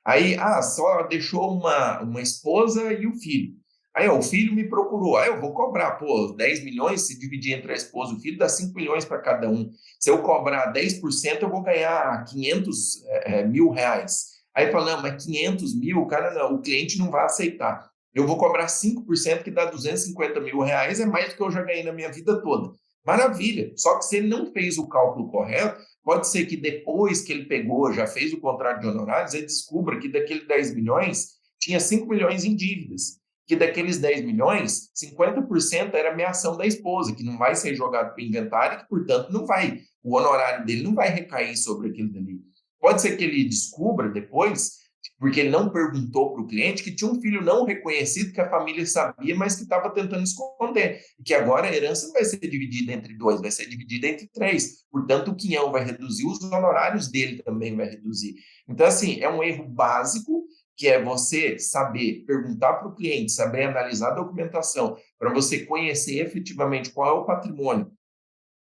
Aí, só deixou uma esposa e o filho. Aí, ó, o filho me procurou. Aí eu vou cobrar, pô, 10 milhões, se dividir entre a esposa e o filho, dá 5 milhões para cada um. Se eu cobrar 10%, eu vou ganhar 500 mil reais. Aí fala, não, mas 500 mil, cara, não, o cliente não vai aceitar. Eu vou cobrar 5% que dá 250 mil reais, é mais do que eu já ganhei na minha vida toda. Maravilha. Só que se ele não fez o cálculo correto, pode ser que depois que ele pegou, já fez o contrato de honorários, ele descubra que daqueles 10 milhões, tinha 5 milhões em dívidas. Que daqueles 10 milhões, 50% era ameação da esposa, que não vai ser jogado para o inventário, que, portanto, não vai, o honorário dele não vai recair sobre aquilo dali. Pode ser que ele descubra depois, porque ele não perguntou para o cliente, que tinha um filho não reconhecido que a família sabia, mas que estava tentando esconder. E que agora a herança não vai ser dividida entre dois, vai ser dividida entre três. Portanto, o quinhão vai reduzir, os honorários dele também vai reduzir. Então, assim, é um erro básico, que é você saber perguntar para o cliente, saber analisar a documentação, para você conhecer efetivamente qual é o patrimônio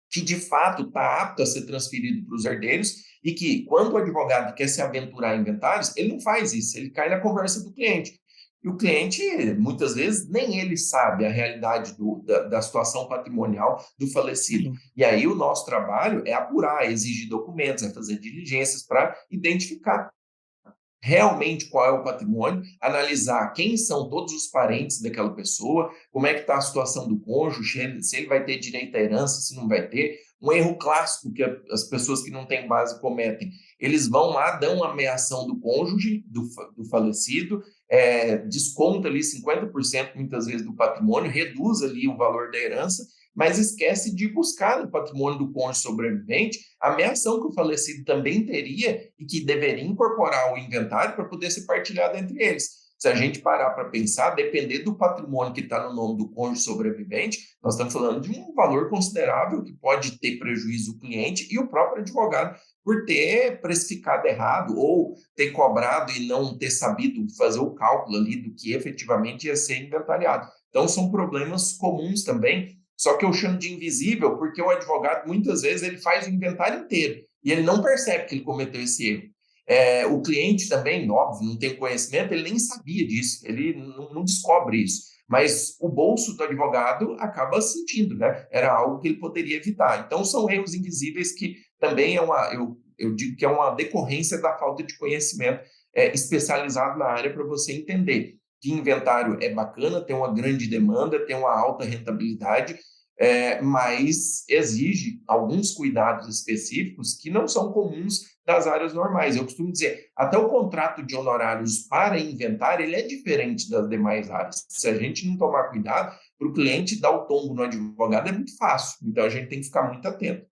que de fato está apto a ser transferido para os herdeiros e que, quando o advogado quer se aventurar em inventários, ele não faz isso, ele cai na conversa do cliente. E o cliente, muitas vezes, nem ele sabe a realidade da situação patrimonial do falecido. Sim. E aí o nosso trabalho é apurar, exigir documentos, é fazer diligências para identificar realmente qual é o patrimônio, analisar quem são todos os parentes daquela pessoa, como é que está a situação do cônjuge, se ele vai ter direito à herança, se não vai ter. Um erro clássico que as pessoas que não têm base cometem, eles vão lá, dão a ameação do cônjuge, do falecido, desconta ali 50% muitas vezes do patrimônio, reduz ali o valor da herança, mas esquece de buscar no patrimônio do cônjuge sobrevivente a ameação que o falecido também teria e que deveria incorporar ao inventário para poder ser partilhado entre eles. Se a gente parar para pensar, depender do patrimônio que está no nome do cônjuge sobrevivente, nós estamos falando de um valor considerável que pode ter prejuízo o cliente e o próprio advogado por ter precificado errado ou ter cobrado e não ter sabido fazer o cálculo ali do que efetivamente ia ser inventariado. Então, são problemas comuns também, só que eu chamo de invisível porque o advogado, muitas vezes, ele faz o inventário inteiro e ele não percebe que ele cometeu esse erro. O cliente também, óbvio, não tem conhecimento, ele nem sabia disso, ele não descobre isso. Mas o bolso do advogado acaba sentindo, né? Era algo que ele poderia evitar. Então, são erros invisíveis que também eu digo que é uma decorrência da falta de conhecimento especializado na área para você entender que inventário é bacana, tem uma grande demanda, tem uma alta rentabilidade, mas exige alguns cuidados específicos que não são comuns das áreas normais. Eu costumo dizer, até o contrato de honorários para inventário, ele é diferente das demais áreas. Se a gente não tomar cuidado, para o cliente dar o tombo no advogado é muito fácil. Então, a gente tem que ficar muito atento.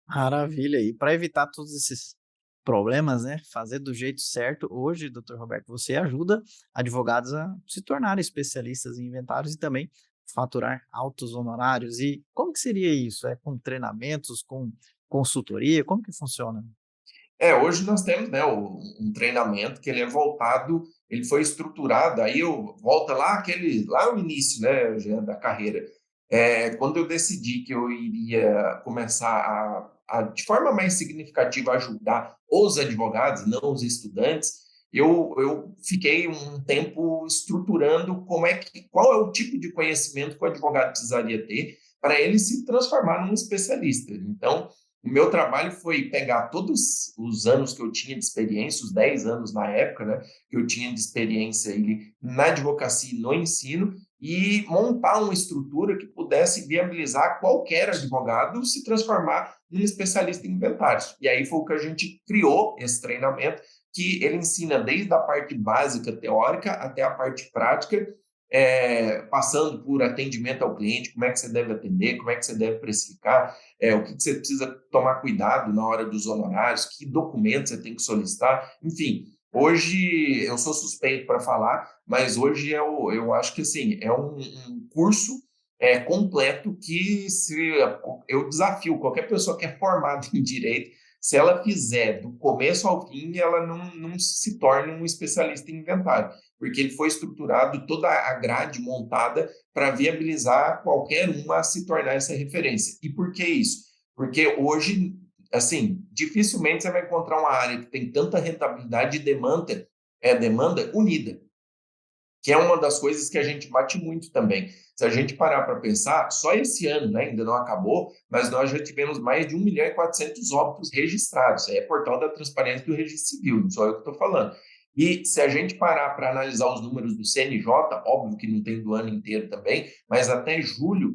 Maravilha. E para evitar todos esses problemas, né, fazer do jeito certo, hoje, doutor Roberto, você ajuda advogados a se tornarem especialistas em inventários e também faturar altos honorários. E como que seria isso? É com treinamentos, com consultoria? Como que funciona? Hoje nós temos, né, um treinamento que ele é voltado, ele foi estruturado, aí eu volta lá no início, né, já da carreira. Quando eu decidi que eu iria começar de forma mais significativa, ajudar os advogados, não os estudantes, eu fiquei um tempo estruturando qual é o tipo de conhecimento que o advogado precisaria ter para ele se transformar num especialista. Então, o meu trabalho foi pegar todos os anos que eu tinha de experiência, os 10 anos na época, né, que eu tinha de experiência na advocacia e no ensino, e montar uma estrutura que pudesse viabilizar qualquer advogado se transformar num especialista em inventários. E aí foi o que a gente criou, esse treinamento, que ele ensina desde a parte básica teórica até a parte prática, passando por atendimento ao cliente, como é que você deve atender, como é que você deve precificar, o que você precisa tomar cuidado na hora dos honorários, que documentos você tem que solicitar, enfim. Hoje, eu sou suspeito para falar, mas hoje eu acho que assim, é um curso completo que eu desafio qualquer pessoa que é formada em direito, se ela fizer do começo ao fim, ela não se torna um especialista em inventário, porque ele foi estruturado, toda a grade montada para viabilizar qualquer um a se tornar essa referência. E por que isso? Porque hoje, assim, dificilmente você vai encontrar uma área que tem tanta rentabilidade e demanda unida, que é uma das coisas que a gente bate muito também. Se a gente parar para pensar, só esse ano, né, ainda não acabou, mas nós já tivemos mais de 1.400.000 óbitos registrados. É portal da transparência do Registro Civil, não sou eu que estou falando. E se a gente parar para analisar os números do CNJ, óbvio que não tem do ano inteiro também, mas até julho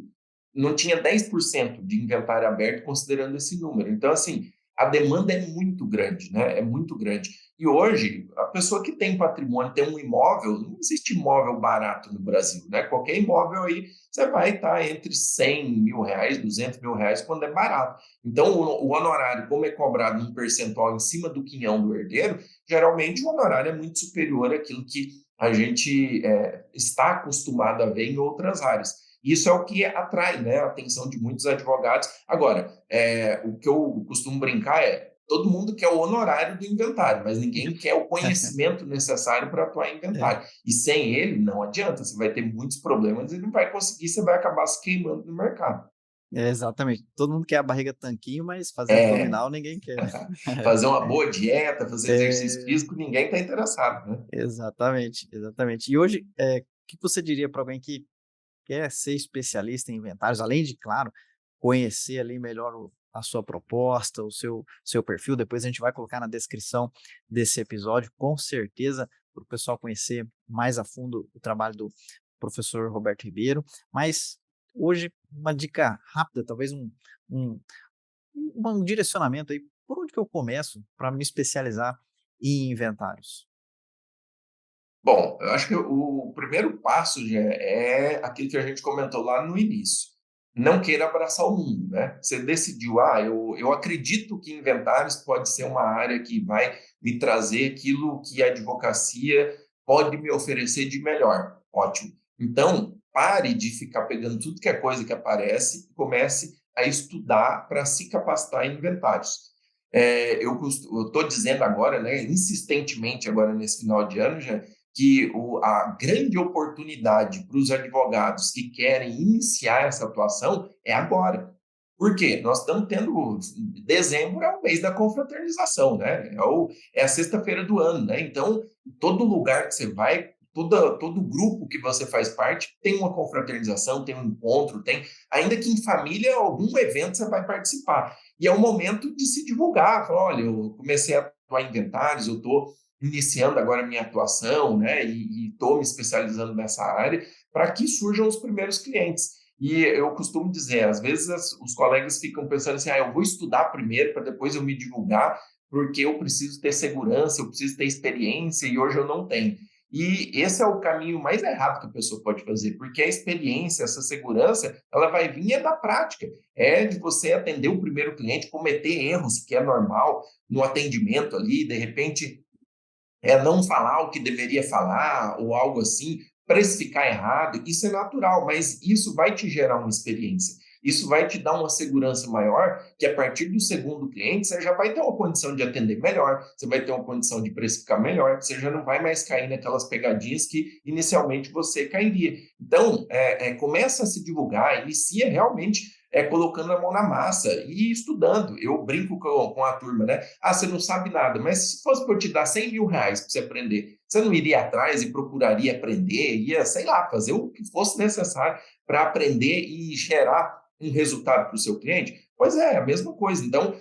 não tinha 10% de inventário aberto considerando esse número. Então, assim, a demanda é muito grande, né? É muito grande. E hoje, a pessoa que tem patrimônio, tem um imóvel, não existe imóvel barato no Brasil, né? Qualquer imóvel aí, você vai estar entre 100 mil reais, 200 mil reais, quando é barato. Então, o honorário, como é cobrado num percentual em cima do quinhão do herdeiro, geralmente o honorário é muito superior àquilo que a gente está acostumado a ver em outras áreas. Isso é o que atrai, né, a atenção de muitos advogados. Agora, o que eu costumo brincar todo mundo quer o honorário do inventário, mas ninguém quer o conhecimento necessário para atuar em É, inventário. E sem ele, não adianta, você vai ter muitos problemas e não vai conseguir, você vai acabar se queimando no mercado. exatamente. Todo mundo quer a barriga tanquinho, mas fazer É, abdominal ninguém quer. fazer uma boa dieta, fazer exercício É, físico, ninguém está interessado, né? exatamente, exatamente. E hoje, o que você diria para alguém que quer ser especialista em inventários, além de, claro, conhecer ali melhor a sua proposta, o seu perfil, depois a gente vai colocar na descrição desse episódio, com certeza, para o pessoal conhecer mais a fundo o trabalho do professor Roberto Ribeiro. Mas hoje, uma dica rápida, talvez um, um direcionamento aí, por onde que eu começo para me especializar em inventários? Bom, eu acho que o primeiro passo já é aquilo que a gente comentou lá no início. Não queira abraçar o mundo, né? Você decidiu, eu acredito que inventários pode ser uma área que vai me trazer aquilo que a advocacia pode me oferecer de melhor. Ótimo. Então, pare de ficar pegando tudo que é coisa que aparece e comece a estudar para se capacitar em inventários. Eu estou dizendo agora, né, insistentemente agora nesse final de ano, já que a grande oportunidade para os advogados que querem iniciar essa atuação é agora. Por quê? Nós estamos tendo. Dezembro é o mês da confraternização, né? É a sexta-feira do ano, né? Então, todo lugar que você vai, todo grupo que você faz parte tem uma confraternização, tem um encontro, ainda que em família, algum evento você vai participar. E é o momento de se divulgar. Falar, olha, eu comecei a atuar em inventários, eu estou iniciando agora a minha atuação, né, e estou me especializando nessa área, para que surjam os primeiros clientes. E eu costumo dizer, às vezes os colegas ficam pensando assim, eu vou estudar primeiro para depois eu me divulgar, porque eu preciso ter segurança, eu preciso ter experiência e hoje eu não tenho. E esse é o caminho mais errado que a pessoa pode fazer, porque a experiência, essa segurança, ela vai vir da prática. É de você atender o primeiro cliente, cometer erros, que é normal no atendimento ali, de repente não falar o que deveria falar ou algo assim, precificar errado, isso é natural, mas isso vai te gerar uma experiência. Isso vai te dar uma segurança maior, que a partir do segundo cliente, você já vai ter uma condição de atender melhor, você vai ter uma condição de precificar melhor, você já não vai mais cair naquelas pegadinhas que inicialmente você cairia. Então, começa a se divulgar, inicia realmente colocando a mão na massa e estudando. Eu brinco com a turma, né? Ah, você não sabe nada, mas se fosse para eu te dar R$ 100.000 para você aprender, você não iria atrás e procuraria aprender, ia, sei lá, fazer o que fosse necessário para aprender e gerar um resultado para o seu cliente? Pois é a mesma coisa. Então,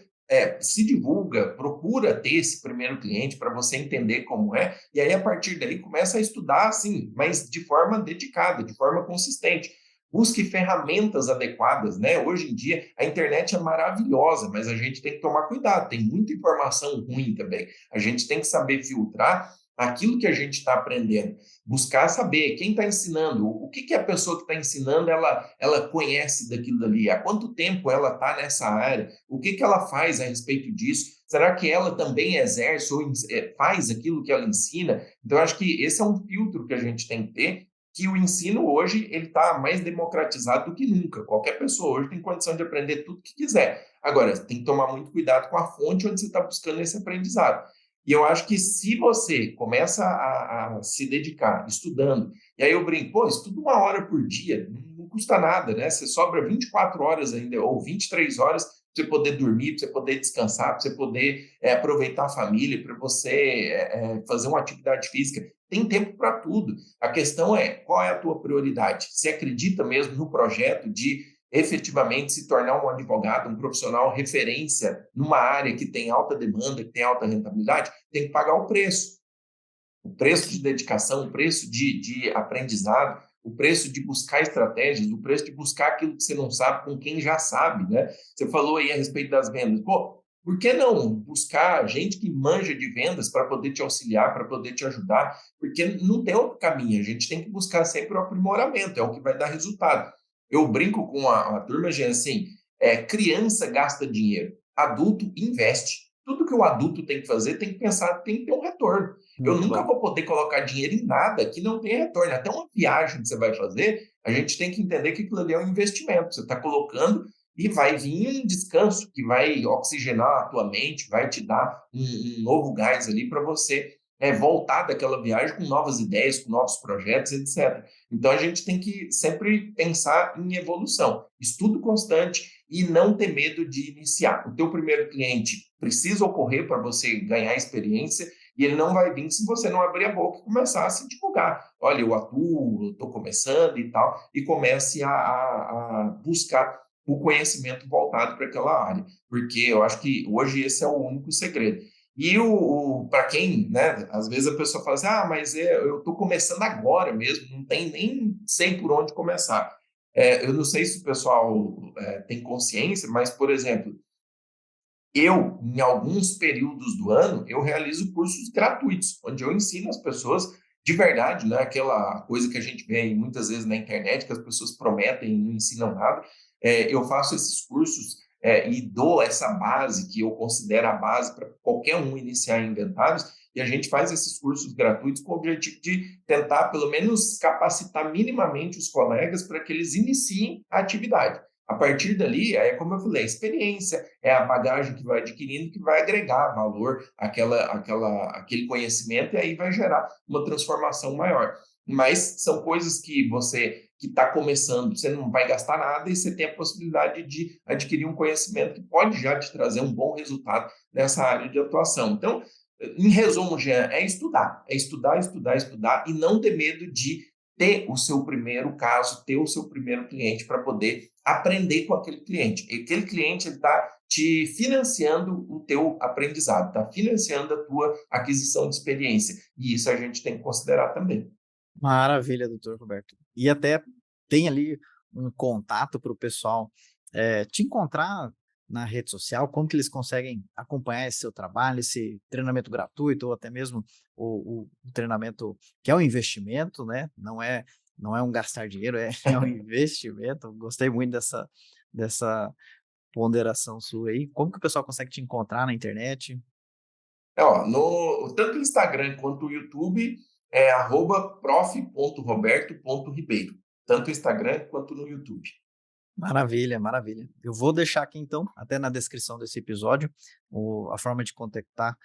se divulga, procura ter esse primeiro cliente para você entender como é, e aí a partir daí começa a estudar, assim, mas de forma dedicada, de forma consistente. Busque ferramentas adequadas, né? Hoje em dia a internet é maravilhosa, mas a gente tem que tomar cuidado, tem muita informação ruim também. A gente tem que saber filtrar aquilo que a gente está aprendendo, buscar saber quem está ensinando, o que, que a pessoa que está ensinando ela conhece daquilo dali, há quanto tempo ela está nessa área, o que, que ela faz a respeito disso, será que ela também exerce ou faz aquilo que ela ensina? Então, acho que esse é um filtro que a gente tem que ter, que o ensino hoje ele está mais democratizado do que nunca. Qualquer pessoa hoje tem condição de aprender tudo que quiser. Agora, tem que tomar muito cuidado com a fonte onde você está buscando esse aprendizado. E eu acho que se você começa a se dedicar estudando, e aí eu brinco, pô, estuda 1 hora por dia, não custa nada, né? Você sobra 24 horas ainda, ou 23 horas, para você poder dormir, para você poder descansar, para você poder aproveitar a família, para você fazer uma atividade física. Tem tempo para tudo. A questão é, qual é a tua prioridade? Você acredita mesmo no projeto de efetivamente se tornar um advogado, um profissional referência numa área que tem alta demanda, que tem alta rentabilidade? Tem que pagar o preço de dedicação, o preço de aprendizado, o preço de buscar estratégias, o preço de buscar aquilo que você não sabe com quem já sabe, né? Você falou aí a respeito das vendas. Pô, por que não buscar gente que manja de vendas para poder te auxiliar, para poder te ajudar? Porque não tem outro caminho, a gente tem que buscar sempre o aprimoramento, é o que vai dar resultado. Eu brinco com a turma, gente, assim, criança gasta dinheiro, adulto investe. Tudo que o adulto tem que fazer tem que pensar, tem que ter um retorno. Eu Muito nunca bom. vou poder colocar dinheiro em nada que não tenha retorno. Até uma viagem que você vai fazer, a gente tem que entender que aquilo ali é um investimento. Você está colocando e vai vir um descanso que vai oxigenar a tua mente, vai te dar um novo gás ali para você voltar daquela viagem com novas ideias, com novos projetos, etc. Então a gente tem que sempre pensar em evolução, estudo constante e não ter medo de iniciar. O teu primeiro cliente precisa ocorrer para você ganhar experiência e ele não vai vir se você não abrir a boca e começar a se divulgar. Olha, eu atuo, estou começando e tal, e comece a buscar o conhecimento voltado para aquela área, porque eu acho que hoje esse é o único segredo. E para quem, né, às vezes a pessoa fala assim, ah, mas eu estou começando agora mesmo, não tem nem sei por onde começar. Eu não sei se o pessoal tem consciência, mas, por exemplo, eu, em alguns períodos do ano, eu realizo cursos gratuitos, onde eu ensino as pessoas de verdade, né? Aquela coisa que a gente vê aí muitas vezes na internet, que as pessoas prometem e não ensinam nada. Eu faço esses cursos e dou essa base, que eu considero a base para qualquer um iniciar em inventários, e a gente faz esses cursos gratuitos com o objetivo de tentar, pelo menos, capacitar minimamente os colegas para que eles iniciem a atividade. A partir dali, como eu falei, a experiência, é a bagagem que vai adquirindo que vai agregar valor àquele conhecimento e aí vai gerar uma transformação maior. Mas são coisas que você que está começando, você não vai gastar nada e você tem a possibilidade de adquirir um conhecimento que pode já te trazer um bom resultado nessa área de atuação. Então, em resumo, Jean, é estudar, estudar, estudar e não ter medo de ter o seu primeiro caso, ter o seu primeiro cliente para poder aprender com aquele cliente. E aquele cliente está te financiando o teu aprendizado, está financiando a tua aquisição de experiência. E isso a gente tem que considerar também. Maravilha, doutor Roberto. E até tem ali um contato para o pessoal te encontrar na rede social, como que eles conseguem acompanhar esse seu trabalho, esse treinamento gratuito, ou até mesmo o treinamento que é um investimento, né? Não é um gastar dinheiro, é um investimento. Gostei muito dessa ponderação sua aí. Como que o pessoal consegue te encontrar na internet? Ó, tanto o Instagram quanto o YouTube é @prof.roberto.ribeiro. Tanto o Instagram quanto no YouTube. Maravilha, maravilha. Eu vou deixar aqui então, até na descrição desse episódio, a forma de contactar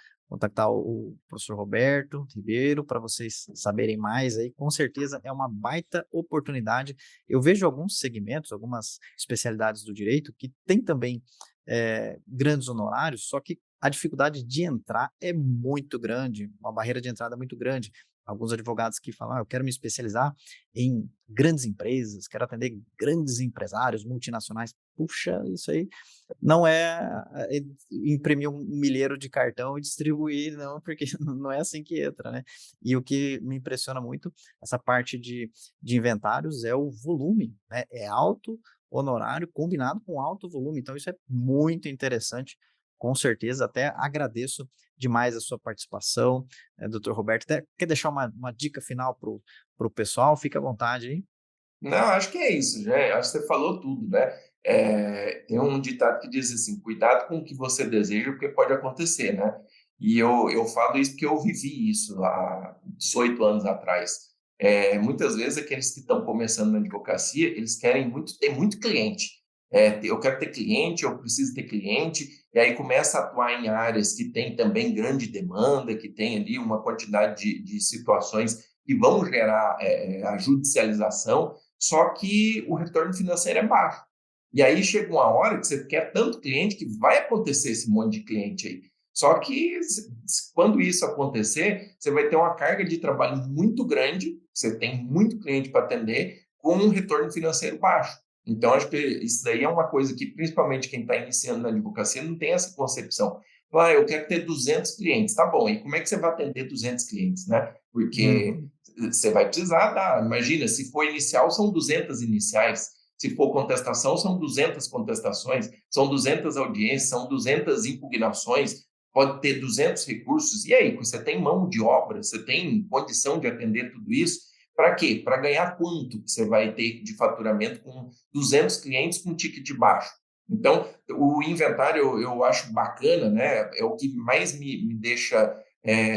o professor Roberto Ribeiro para vocês saberem mais aí. Com certeza é uma baita oportunidade. Eu vejo alguns segmentos, algumas especialidades do direito que tem também grandes honorários, só que a dificuldade de entrar é muito grande, uma barreira de entrada muito grande. Alguns advogados que falam, eu quero me especializar em grandes empresas, quero atender grandes empresários multinacionais. Puxa, isso aí não é imprimir um milheiro de cartão e distribuir, não, porque não é assim que entra, né? E o que me impressiona muito, essa parte de inventários, é o volume, né? É alto honorário combinado com alto volume, então isso é muito interessante, com certeza. Até agradeço demais a sua participação, doutor Roberto. Até quer deixar uma dica final para o pessoal? Fique à vontade aí. Não, acho que é isso, já acho que você falou tudo, né. Tem um ditado que diz assim: "Cuidado com o que você deseja, porque pode acontecer", né. E eu falo isso porque eu vivi isso há 18 anos atrás. Muitas vezes aqueles que estão começando na advocacia, eles querem muito ter muito cliente. Eu quero ter cliente, eu preciso ter cliente, e aí começa a atuar em áreas que tem também grande demanda, que tem ali uma quantidade de situações que vão gerar, a judicialização, só que o retorno financeiro é baixo. E aí chega uma hora que você quer tanto cliente que vai acontecer esse monte de cliente aí. Só que quando isso acontecer, você vai ter uma carga de trabalho muito grande, você tem muito cliente para atender, com um retorno financeiro baixo. Então, acho que isso daí é uma coisa que, principalmente quem está iniciando na advocacia, não tem essa concepção. Eu quero ter 200 clientes. Tá bom, e como é que você vai atender 200 clientes, né? Porque Uhum. você vai precisar dar, imagina, se for inicial, são 200 iniciais, se for contestação, são 200 contestações, são 200 audiências, são 200 impugnações, pode ter 200 recursos, e aí, você tem mão de obra, você tem condição de atender tudo isso, para quê? Para ganhar quanto que você vai ter de faturamento com 200 clientes com ticket baixo? Então, o inventário eu acho bacana, né? É o que mais me deixa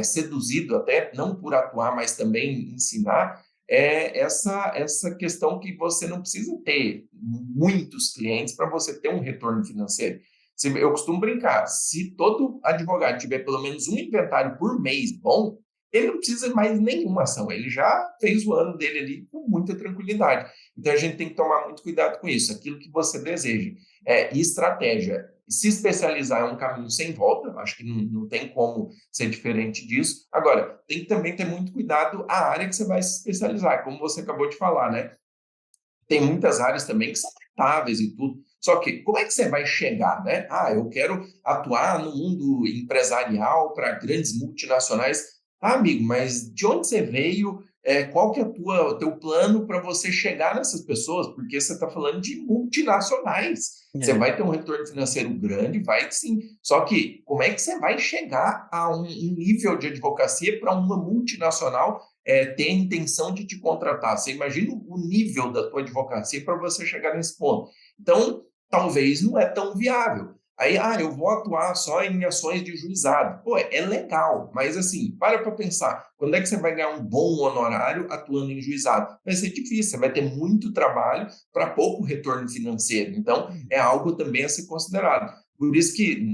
seduzido até, não por atuar, mas também ensinar, é essa questão que você não precisa ter muitos clientes para você ter um retorno financeiro. Eu costumo brincar, se todo advogado tiver pelo menos um inventário por mês bom, ele não precisa mais nenhuma ação, ele já fez o ano dele ali com muita tranquilidade. Então a gente tem que tomar muito cuidado com isso, aquilo que você deseja. E estratégia. Se especializar é um caminho sem volta, acho que não tem como ser diferente disso. Agora, tem que também ter muito cuidado a área que você vai se especializar, como você acabou de falar, né? Tem muitas áreas também que são rentáveis e tudo. Só que como é que você vai chegar, né? Eu quero atuar no mundo empresarial para grandes multinacionais. Amigo, mas de onde você veio? Qual que é o teu plano para você chegar nessas pessoas? Porque você está falando de multinacionais. Você É. vai ter um retorno financeiro grande, vai sim. Só que como é que você vai chegar a um nível de advocacia para uma multinacional ter a intenção de te contratar? Você imagina o nível da tua advocacia para você chegar nesse ponto. Então, talvez não é tão viável. Aí, eu vou atuar só em ações de juizado. Pô, é legal, mas assim, para pensar, quando é que você vai ganhar um bom honorário atuando em juizado? Vai ser difícil, você vai ter muito trabalho para pouco retorno financeiro. Então, é algo também a ser considerado. Por isso que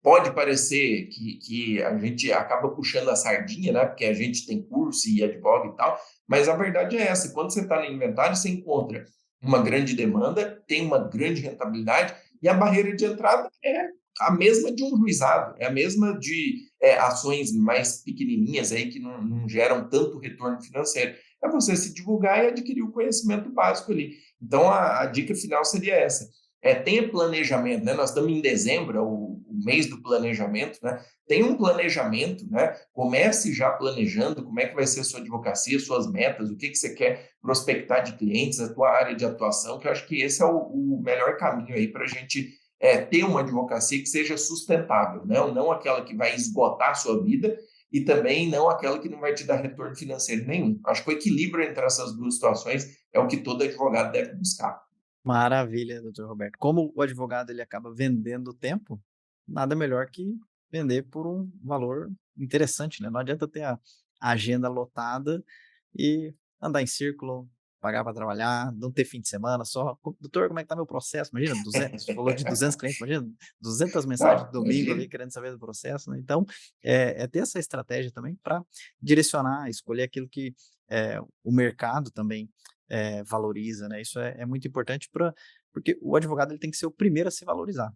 pode parecer que a gente acaba puxando a sardinha, né? Porque a gente tem curso e advoga e tal, mas a verdade é essa: quando você está no inventário, você encontra uma grande demanda, tem uma grande rentabilidade, e a barreira de entrada é a mesma de um juizado, é a mesma de ações mais pequenininhas aí que não geram tanto retorno financeiro. É você se divulgar e adquirir o conhecimento básico ali. Então, a dica final seria essa. Tenha planejamento, né? Nós estamos em dezembro, é o mês do planejamento, né? Tenha um planejamento, né? Comece já planejando como é que vai ser a sua advocacia, suas metas, o que você quer prospectar de clientes, a tua área de atuação, que eu acho que esse é o melhor caminho aí para a gente ter uma advocacia que seja sustentável, né? Não aquela que vai esgotar a sua vida e também não aquela que não vai te dar retorno financeiro nenhum. Acho que o equilíbrio entre essas duas situações é o que todo advogado deve buscar. Maravilha, doutor Roberto. Como o advogado ele acaba vendendo tempo, nada melhor que vender por um valor interessante, né? Não adianta ter a agenda lotada e andar em círculo, pagar para trabalhar, não ter fim de semana só. Doutor, como é que tá meu processo? Imagina, 200, você falou de 200 clientes, imagina, 200 mensagens de Não, domingo ali imagina. querendo saber do processo, né? Então, é ter essa estratégia também para direcionar, escolher aquilo que o mercado também valoriza, né? Isso é muito importante porque o advogado ele tem que ser o primeiro a se valorizar,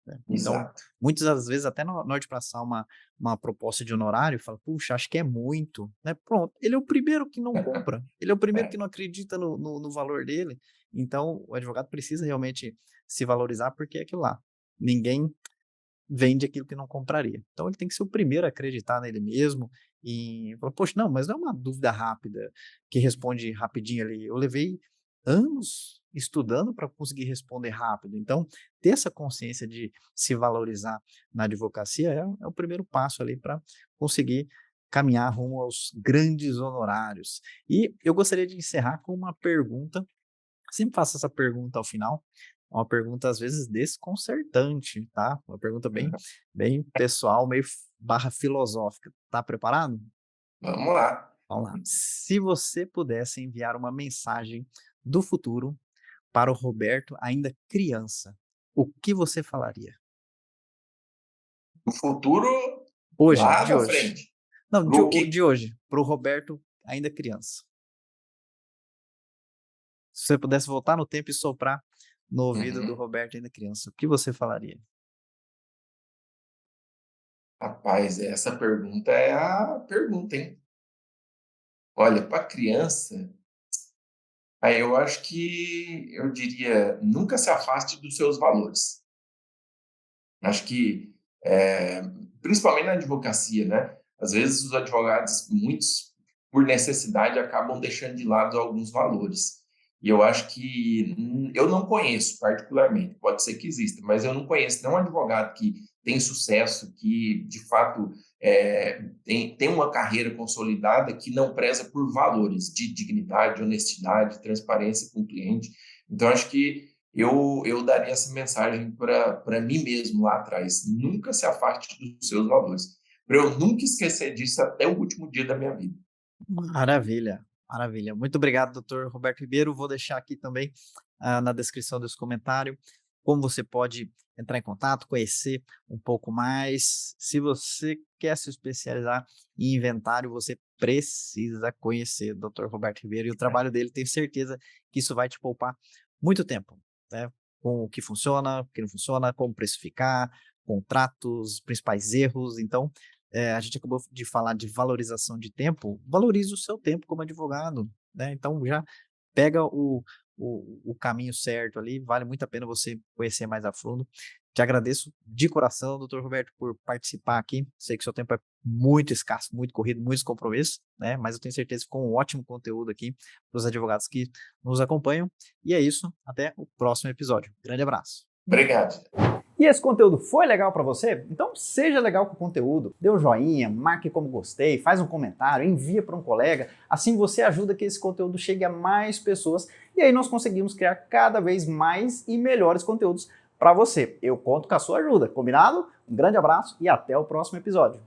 né? Então, Exato. muitas das vezes, até na hora de passar uma proposta de honorário, fala, puxa, acho que é muito, né? Pronto, ele é o primeiro que não compra, ele é o primeiro que É, não acredita no valor dele. Então, o advogado precisa realmente se valorizar, porque é aquilo lá. Ninguém vende aquilo que não compraria. Então, ele tem que ser o primeiro a acreditar nele mesmo e falar, poxa, não, mas não é uma dúvida rápida que responde rapidinho ali. Eu levei anos estudando para conseguir responder rápido. Então, ter essa consciência de se valorizar na advocacia é o primeiro passo ali para conseguir caminhar rumo aos grandes honorários. E eu gostaria de encerrar com uma pergunta. Sempre faço essa pergunta ao final. É uma pergunta, às vezes, desconcertante, tá? Uma pergunta bem pessoal, meio barra filosófica. Tá preparado? vamos lá. Vamos lá. Se você pudesse enviar uma mensagem do futuro para o Roberto ainda criança, o que você falaria? O futuro Hoje, lá de da hoje. frente. Não, Pro que de hoje, para o Roberto ainda criança. Se você pudesse voltar no tempo e soprar no ouvido do Uhum. Roberto ainda criança, o que você falaria? Rapaz, essa pergunta é a pergunta, hein. Olha, para criança, aí eu acho que eu diria: "Nunca se afaste dos seus valores". Acho que, principalmente na advocacia, né, às vezes os advogados, muitos, por necessidade, acabam deixando de lado alguns valores. E eu acho que, eu não conheço particularmente, pode ser que exista, mas eu não conheço nenhum advogado que tem sucesso, que de fato, tem uma carreira consolidada, que não preza por valores de dignidade, honestidade, transparência com o cliente. Então acho que eu daria essa mensagem para mim mesmo lá atrás: nunca se afaste dos seus valores, para eu nunca esquecer disso até o último dia da minha vida. Maravilha, maravilha. Muito obrigado, doutor Roberto Ribeiro. Vou deixar aqui também na descrição desse comentário como você pode entrar em contato, conhecer um pouco mais. Se você quer se especializar em inventário, você precisa conhecer o doutor Roberto Ribeiro e o trabalho dele. Tenho certeza que isso vai te poupar muito tempo, né? Com o que não funciona, como precificar, contratos, principais erros. Então, a gente acabou de falar de valorização de tempo, valorize o seu tempo como advogado, né? Então já pega o caminho certo ali, vale muito a pena você conhecer mais a fundo. Te agradeço de coração, doutor Roberto, por participar aqui. Sei que seu tempo é muito escasso, muito corrido, muitos compromissos, né? Mas eu tenho certeza que ficou um ótimo conteúdo aqui para os advogados que nos acompanham. E é isso, até o próximo episódio. Grande abraço. Obrigado. E esse conteúdo foi legal para você? Então seja legal com o conteúdo, dê um joinha, marque como gostei, faz um comentário, envia para um colega, assim você ajuda que esse conteúdo chegue a mais pessoas e aí nós conseguimos criar cada vez mais e melhores conteúdos para você. Eu conto com a sua ajuda, combinado? Um grande abraço e até o próximo episódio.